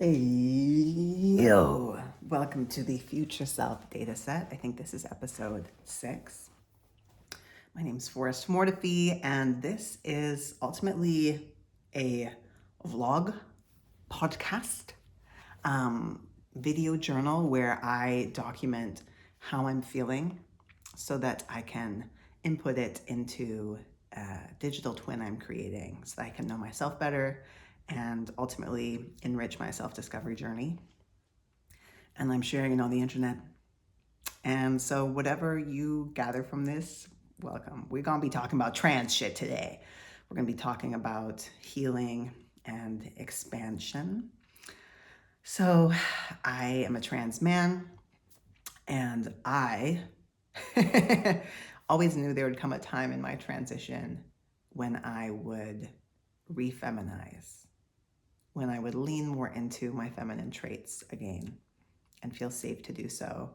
Hey, yo, welcome to the Future Self Dataset. I think this is episode 6. My name is Forrest Mortifi, and this is ultimately a vlog, podcast, video journal where I document how I'm feeling so that I can input it into a digital twin I'm creating so that I can know myself better and ultimately enrich my self-discovery journey. And I'm sharing it on the internet. And so whatever you gather from this, welcome. We're going to be talking about trans shit today. We're going to be talking about healing and expansion. So I am a trans man, and I always knew there would come a time in my transition when I would refeminize, when I would lean more into my feminine traits again and feel safe to do so.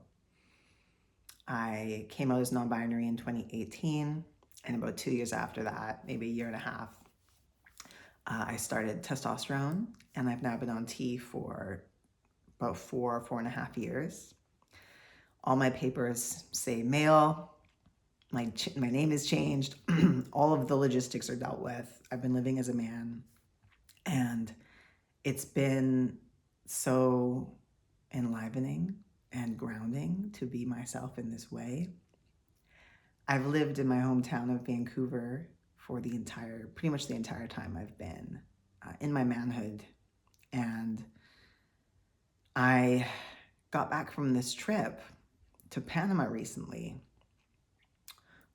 I came out as non-binary in 2018, and about 2 years after that, maybe a year and a half, I started testosterone, and I've now been on T for about 4.5 years. All my papers say male. My name is changed. All of the logistics are dealt with. I've been living as a man, and it's been so enlivening and grounding to be myself in this way. I've lived in my hometown of Vancouver for pretty much the entire time I've been in my manhood. And I got back from this trip to Panama recently,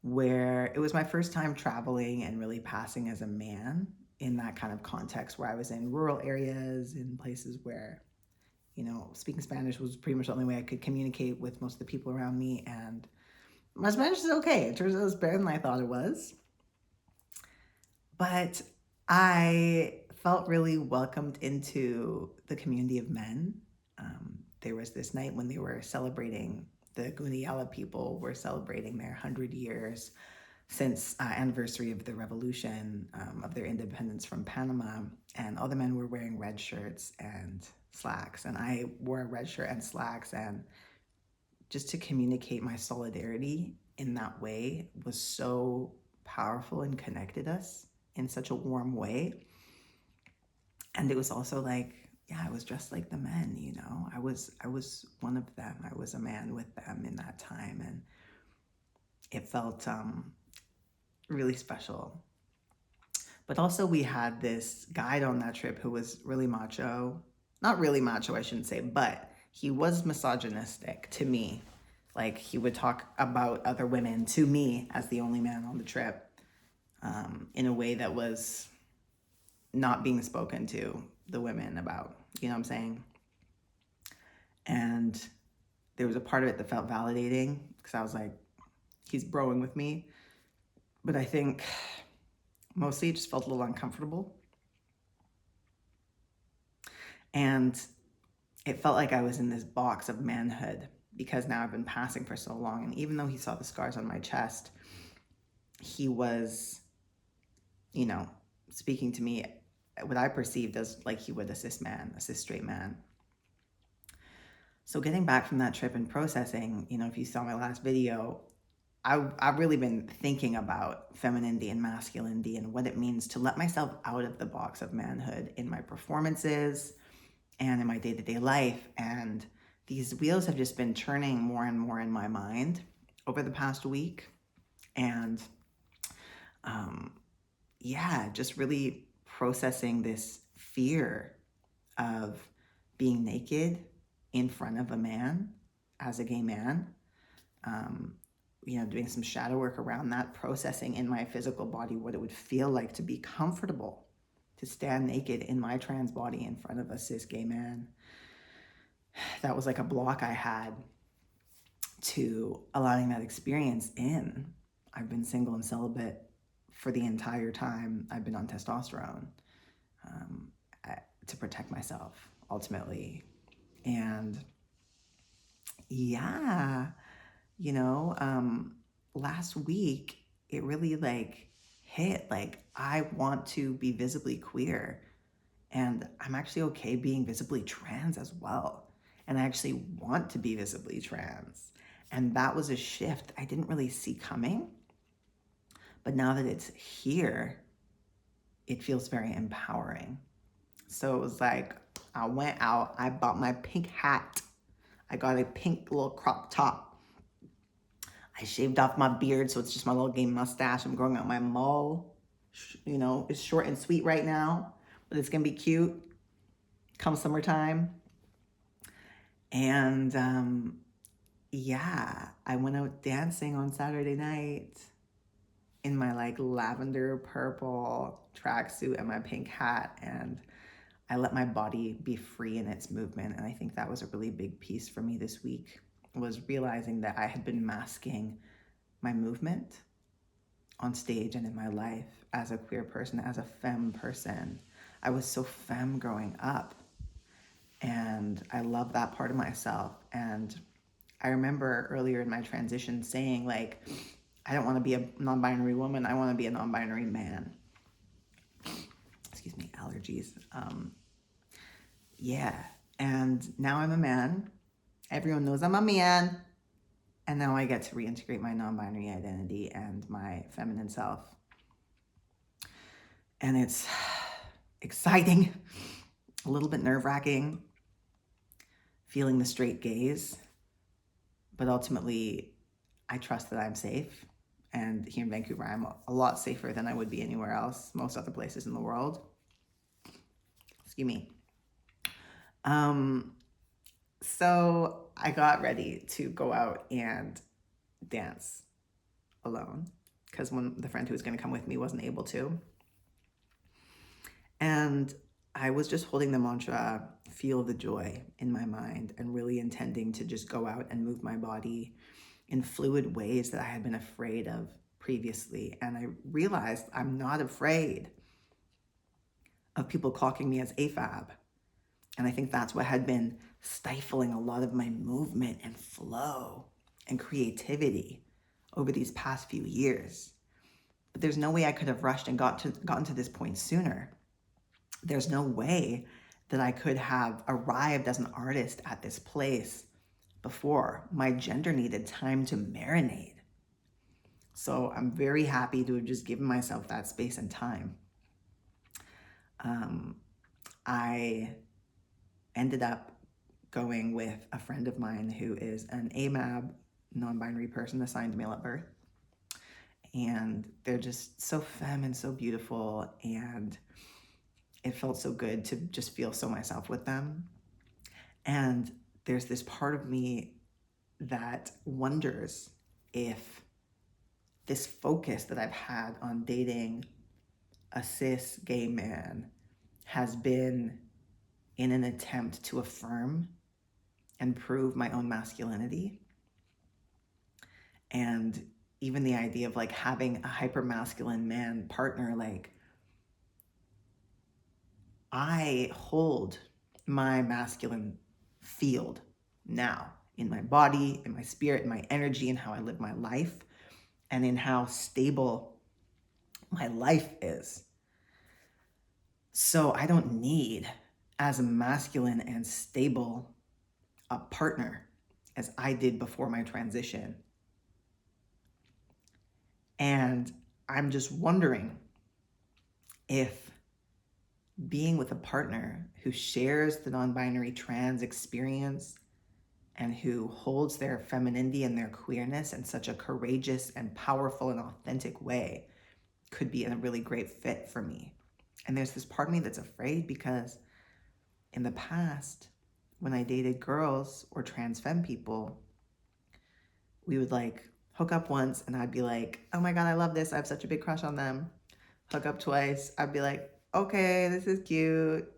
where it was my first time traveling and really passing as a man in that kind of context where I was in rural areas, in places where, speaking Spanish was pretty much the only way I could communicate with most of the people around me. And my Spanish is okay. It turns out it's better than I thought it was. But I felt really welcomed into the community of men. There was this night when they were celebrating, the Gunayala people were celebrating their 100 years since anniversary of the revolution, of their independence from Panama. And all the men were wearing red shirts and slacks. And I wore a red shirt and slacks. And just to communicate my solidarity in that way was so powerful and connected us in such a warm way. And it was also like, yeah, I was dressed like the men, I was one of them. I was a man with them in that time, and it felt really special. But also we had this guide on that trip who was really macho. Not really macho, I shouldn't say, but he was misogynistic to me. Like, he would talk about other women to me as the only man on the trip, in a way that was not being spoken to the women about, you know what I'm saying? And there was a part of it that felt validating because I was like, he's broing with me. But I think mostly it just felt a little uncomfortable. And it felt like I was in this box of manhood because now I've been passing for so long. And even though he saw the scars on my chest, he was, speaking to me what I perceived as like he would a cis straight man. So getting back from that trip and processing, if you saw my last video, I've really been thinking about femininity and masculinity and what it means to let myself out of the box of manhood in my performances and in my day-to-day life. And these wheels have just been turning more and more in my mind over the past week. And just really processing this fear of being naked in front of a man as a gay man, doing some shadow work around that, processing in my physical body what it would feel like to be comfortable to stand naked in my trans body in front of a cis gay man. That was like a block I had to allowing that experience in. I've been single and celibate for the entire time I've been on testosterone, to protect myself ultimately. And last week it really hit, like, I want to be visibly queer And I'm actually okay being visibly trans as well. And I actually want to be visibly trans. And that was a shift I didn't really see coming. But now that it's here, it feels very empowering. So it was like, I went out, I bought my pink hat. I got a pink little crop top. I shaved off my beard, so it's just my little gay mustache. I'm growing out my mole. You know, it's short and sweet right now, but it's gonna be cute come summertime. And yeah, I went out dancing on Saturday night in my like lavender purple tracksuit and my pink hat, and I let my body be free in its movement. And I think that was a really big piece for me this week, was realizing that I had been masking my movement on stage and in my life as a queer person, as a femme person. I was so femme growing up, and I love that part of myself. And I remember earlier in my transition saying, like, I don't want to be a non-binary woman, I want to be a non-binary man. Excuse me, allergies. Yeah, and now I'm a man. Everyone knows I'm a man. And now I get to reintegrate my non-binary identity and my feminine self. And it's exciting, a little bit nerve-wracking, feeling the straight gaze. But ultimately, I trust that I'm safe. And here in Vancouver, I'm a lot safer than I would be anywhere else, most other places in the world. Excuse me. So I got ready to go out and dance alone because when the friend who was going to come with me wasn't able to. And I was just holding the mantra, feel the joy in my mind, and really intending to just go out and move my body in fluid ways that I had been afraid of previously. And I realized I'm not afraid of people clocking me as AFAB. And I think that's what had been stifling a lot of my movement and flow and creativity over these past few years. But there's no way I could have rushed and gotten to this point sooner. There's no way that I could have arrived as an artist at this place before. My gender needed time to marinate. So I'm very happy to have just given myself that space and time. I ended up going with a friend of mine who is an AMAB, non-binary person assigned male at birth. And they're just so femme and so beautiful, and it felt so good to just feel so myself with them. And there's this part of me that wonders if this focus that I've had on dating a cis gay man has been in an attempt to affirm and prove my own masculinity. And even the idea of like having a hyper masculine man partner, like I hold my masculine field now in my body, in my spirit, in my energy, in how I live my life, and in how stable my life is. So I don't need as masculine and stable a partner as I did before my transition. And I'm just wondering if being with a partner who shares the non-binary trans experience and who holds their femininity and their queerness in such a courageous and powerful and authentic way could be a really great fit for me. And there's this part of me that's afraid because in the past, when I dated girls or trans femme people, we would like hook up once and I'd be like, oh my God, I love this. I have such a big crush on them. Hook up twice. I'd be like, okay, this is cute.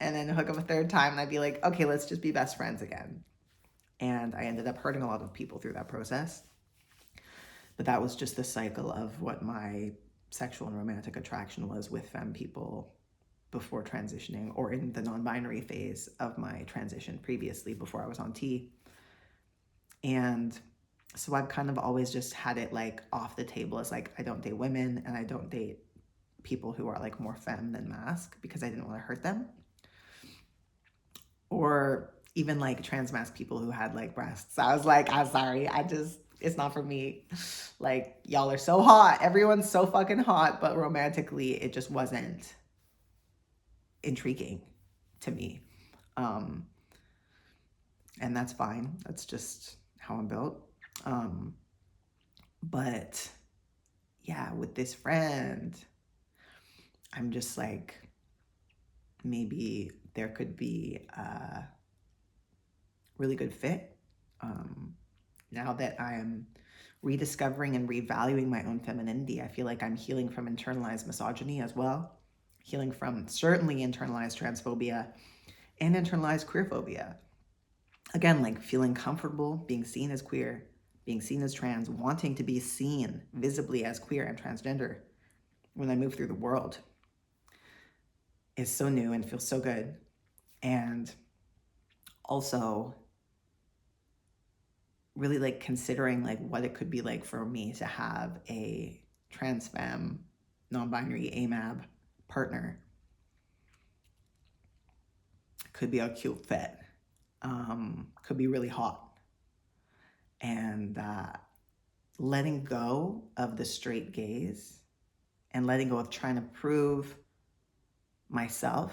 And then hook up a third time and I'd be like, okay, let's just be best friends again. And I ended up hurting a lot of people through that process. But that was just the cycle of what my sexual and romantic attraction was with femme people before transitioning, or in the non-binary phase of my transition previously before I was on T. And so I've kind of always just had it like off the table as like, I don't date women and I don't date people who are like more femme than masc because I didn't want to hurt them. Or even like trans masc people who had like breasts. I was like, I'm sorry, it's not for me. Like, y'all are so hot. Everyone's so fucking hot, but romantically, it just wasn't intriguing to me. And that's fine. That's just how I'm built. But yeah, with this friend, I'm just like, maybe there could be a really good fit. Now that I'm rediscovering and revaluing my own femininity, I feel like I'm healing from internalized misogyny as well, healing from certainly internalized transphobia and internalized queerphobia. Again, like feeling comfortable being seen as queer, being seen as trans, wanting to be seen visibly as queer and transgender when I move through the world is so new and feels so good. And also really like considering like what it could be like for me to have a trans femme, non-binary AMAB partner. Could be a cute fit. Could be really hot. And letting go of the straight gaze and letting go of trying to prove myself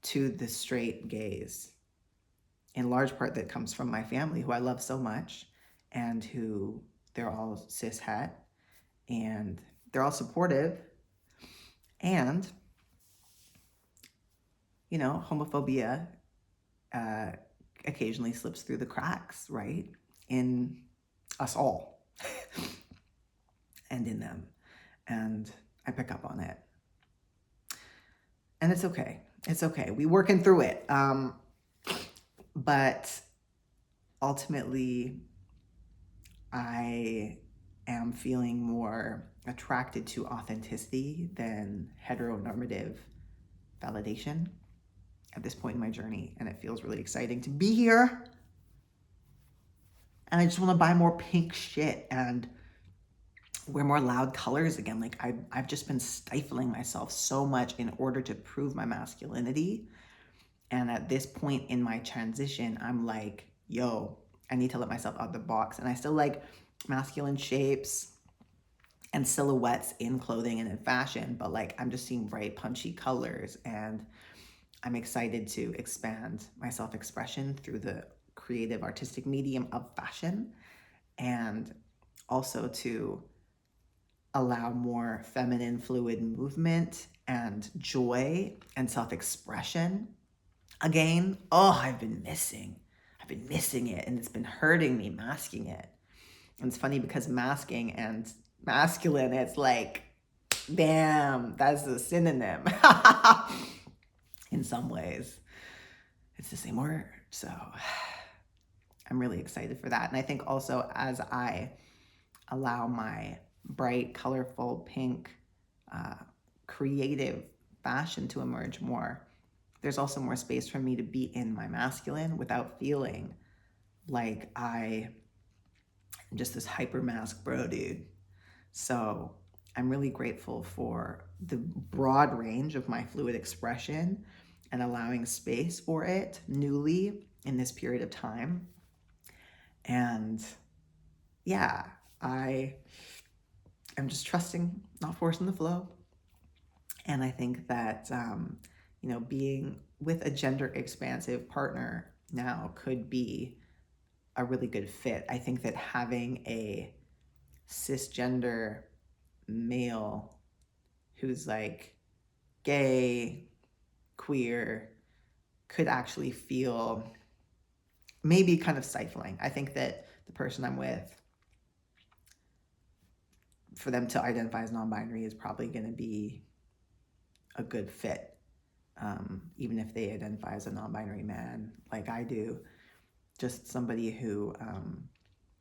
to the straight gaze, in large part that comes from my family, who I love so much, and who they're all cis het, and they're all supportive, and you know, homophobia occasionally slips through the cracks, right, in us all and in them, and I pick up on it, and it's okay. It's okay. We working through it. But ultimately, I am feeling more attracted to authenticity than heteronormative validation at this point in my journey. And it feels really exciting to be here. And I just want to buy more pink shit and wear more loud colors again. Like I've just been stifling myself so much in order to prove my masculinity. And at this point in my transition, I'm like, yo, I need to let myself out of the box. And I still like masculine shapes and silhouettes in clothing and in fashion, but like I'm just seeing bright, punchy colors. And I'm excited to expand my self-expression through the creative, artistic medium of fashion, and also to allow more feminine, fluid movement and joy and self-expression. Again, oh, I've been missing it, and it's been hurting me masking it. And it's funny because masking and masculine, it's like, damn, that's a synonym. In some ways, it's the same word. So I'm really excited for that. And I think also as I allow my bright, colorful, pink, creative fashion to emerge more, there's also more space for me to be in my masculine without feeling like I am just this hyper mask bro dude. So I'm really grateful for the broad range of my fluid expression and allowing space for it newly in this period of time. And yeah, I am just trusting, not forcing the flow. And I think that, you know, being with a gender expansive partner now could be a really good fit. I think that having a cisgender male who's like gay, queer, could actually feel maybe kind of stifling. I think that the person I'm with, for them to identify as non-binary is probably going to be a good fit. Even if they identify as a non-binary man, like I do, just somebody who,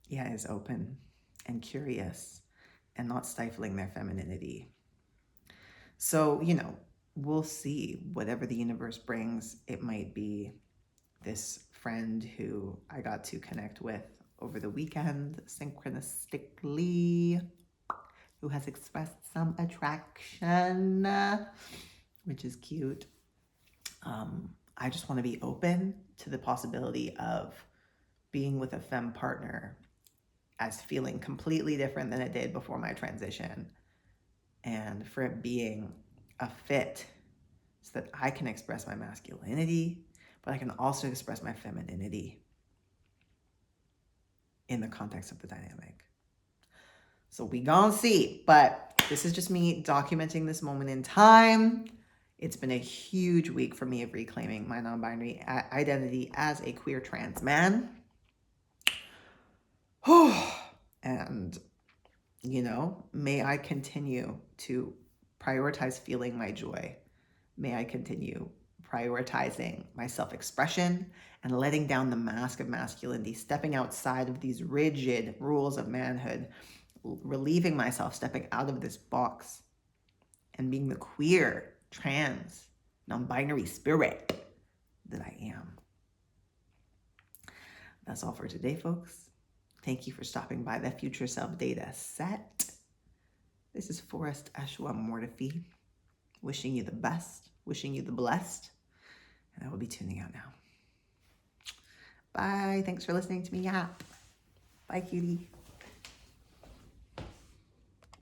yeah, is open and curious and not stifling their femininity. So, you know, we'll see whatever the universe brings. It might be this friend who I got to connect with over the weekend synchronistically, who has expressed some attraction, which is cute. I just want to be open to the possibility of being with a femme partner as feeling completely different than it did before my transition, and for it being a fit so that I can express my masculinity, but I can also express my femininity in the context of the dynamic. So we gonna see, but this is just me documenting this moment in time. It's been a huge week for me of reclaiming my non-binary identity as a queer trans man. And, may I continue to prioritize feeling my joy. May I continue prioritizing my self-expression and letting down the mask of masculinity, stepping outside of these rigid rules of manhood, relieving myself, stepping out of this box, and being the queer, trans, non-binary spirit that I am. That's all for today, folks. Thank you for stopping by the Future Self Data Set. This is Forrest Eshua Mortifi, wishing you the best, wishing you the blessed, and I will be tuning out now. Bye. Thanks for listening to me yap. Bye, cutie.